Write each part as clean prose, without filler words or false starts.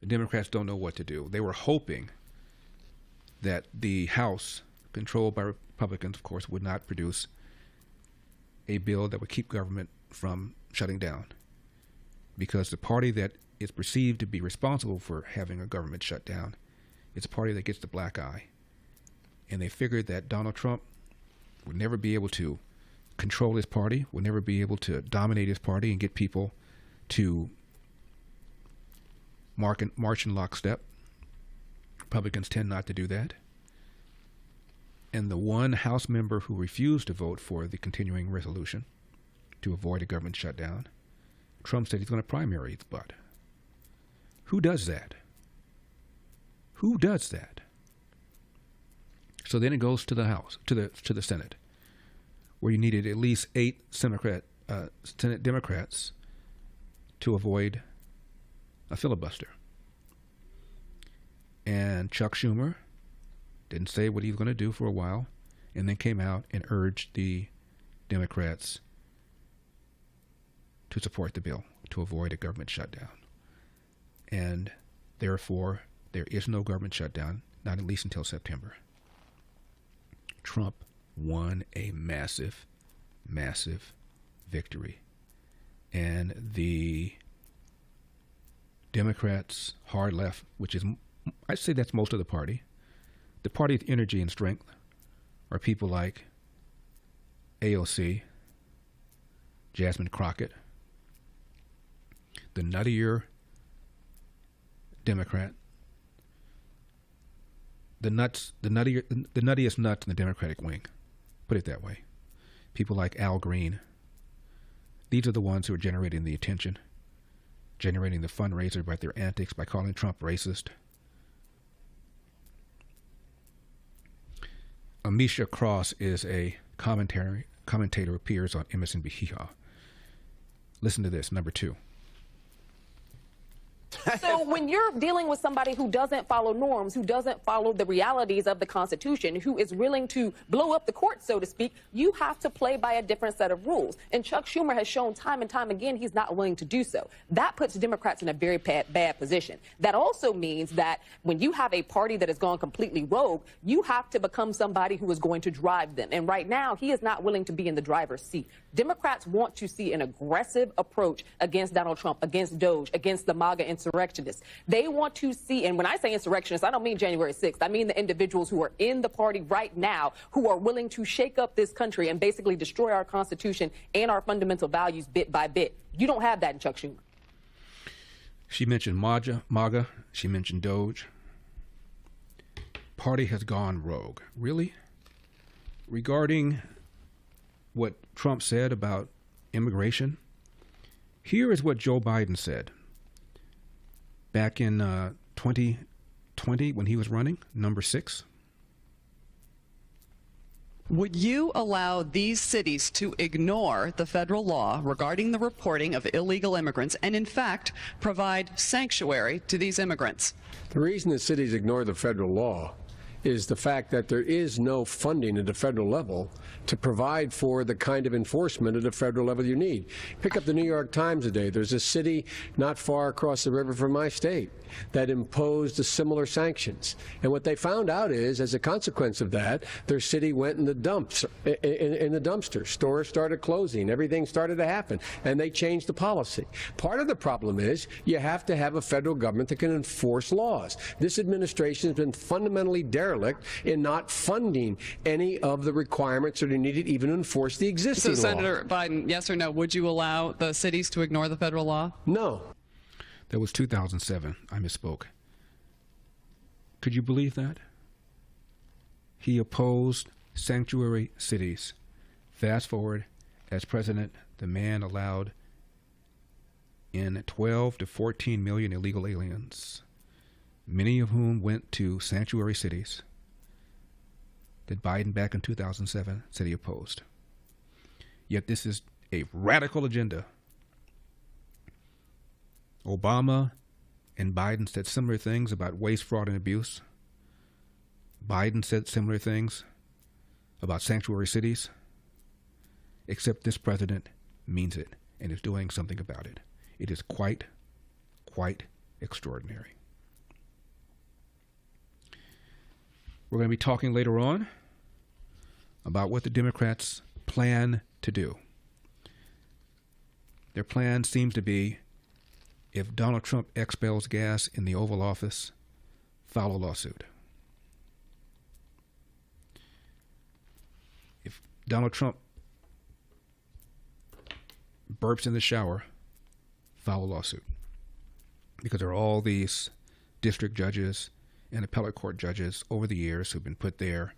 The Democrats don't know what to do. They were hoping that the House, controlled by Republicans, of course, would not produce a bill that would keep government from shutting down, because the party that is perceived to be responsible for having a government shut down is a party that gets the black eye. And they figured that Donald Trump would never be able to control his party, would never be able to dominate his party and get people to march in lockstep. Republicans tend not to do that. And the one House member who refused to vote for the continuing resolution to avoid a government shutdown, Trump said he's going to primary his butt. Who does that? Who does that? So then it goes to the House, to the Senate, where you needed at least 8 Senate Democrats to avoid a filibuster. And Chuck Schumer didn't say what he was going to do for a while, and then came out and urged the Democrats to support the bill to avoid a government shutdown. And therefore, there is no government shutdown, not at least until September. Trump won a massive, massive victory. And the Democrats, hard left, which is, I'd say that's most of the party of energy and strength, are people like AOC, Jasmine Crockett, the nuttier Democrat, the nuttiest nuts in the Democratic wing, put it that way. People like Al Green. These are the ones who are generating the attention, generating the fundraiser by their antics, by calling Trump racist. Amisha Cross is a commentator who appears on MSNBC. Listen to this, number 2. So when you're dealing with somebody who doesn't follow norms, who doesn't follow the realities of the Constitution, who is willing to blow up the court, so to speak, you have to play by a different set of rules. And Chuck Schumer has shown time and time again he's not willing to do so. That puts Democrats in a very bad position. That also means that when you have a party that has gone completely rogue, you have to become somebody who is going to drive them. And right now, he is not willing to be in the driver's seat. Democrats want to see an aggressive approach against Donald Trump, against Doge, against the MAGA insurrectionists. They want to see, and when I say insurrectionists, I don't mean January 6th. I mean the individuals who are in the party right now who are willing to shake up this country and basically destroy our Constitution and our fundamental values bit by bit. You don't have that in Chuck Schumer. She mentioned MAGA. She mentioned Doge. Party has gone rogue. Really? Regarding what Trump said about immigration, here is what Joe Biden said back in 2020 when he was running, number 6. Would you allow these cities to ignore the federal law regarding the reporting of illegal immigrants and, in fact, provide sanctuary to these immigrants? The reason the cities ignore the federal law is the fact that there is no funding at the federal level to provide for the kind of enforcement at the federal level you need. Pick up the New York Times today. There's a city not far across the river from my state that imposed similar sanctions. And what they found out is, as a consequence of that, their city went in the dumps, in the dumpster. Stores started closing. Everything started to happen. And they changed the policy. Part of the problem is you have to have a federal government that can enforce laws. This administration has been fundamentally derelict in not funding any of the requirements that are needed even to enforce the existing law. So, Senator Biden, yes or no, would you allow the cities to ignore the federal law? No. That was 2007. I misspoke. Could you believe that? He opposed sanctuary cities. Fast forward, as president, the man allowed in 12 to 14 million illegal aliens, many of whom went to sanctuary cities that Biden back in 2007 said he opposed. Yet this is a radical agenda. Obama and Biden said similar things about waste, fraud, and abuse. Biden said similar things about sanctuary cities, except this president means it and is doing something about it. It is quite extraordinary. We're going to be talking later on about what the Democrats plan to do. Their plan seems to be, if Donald Trump expels gas in the Oval Office, file a lawsuit. If Donald Trump burps in the shower, file a lawsuit. Because there are all these district judges and appellate court judges over the years who've been put there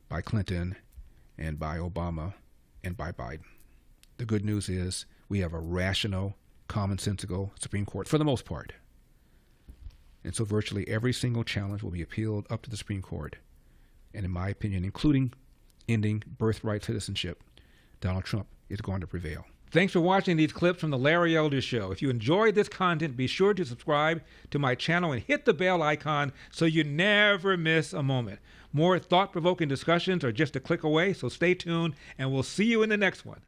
by Clinton and by Obama and by Biden. The good news is we have a rational, commonsensical Supreme Court for the most part. And so virtually every single challenge will be appealed up to the Supreme Court. And in my opinion, including ending birthright citizenship, Donald Trump is going to prevail. Thanks for watching these clips from The Larry Elder Show. If you enjoyed this content, be sure to subscribe to my channel and hit the bell icon so you never miss a moment. More thought-provoking discussions are just a click away, so stay tuned, and we'll see you in the next one.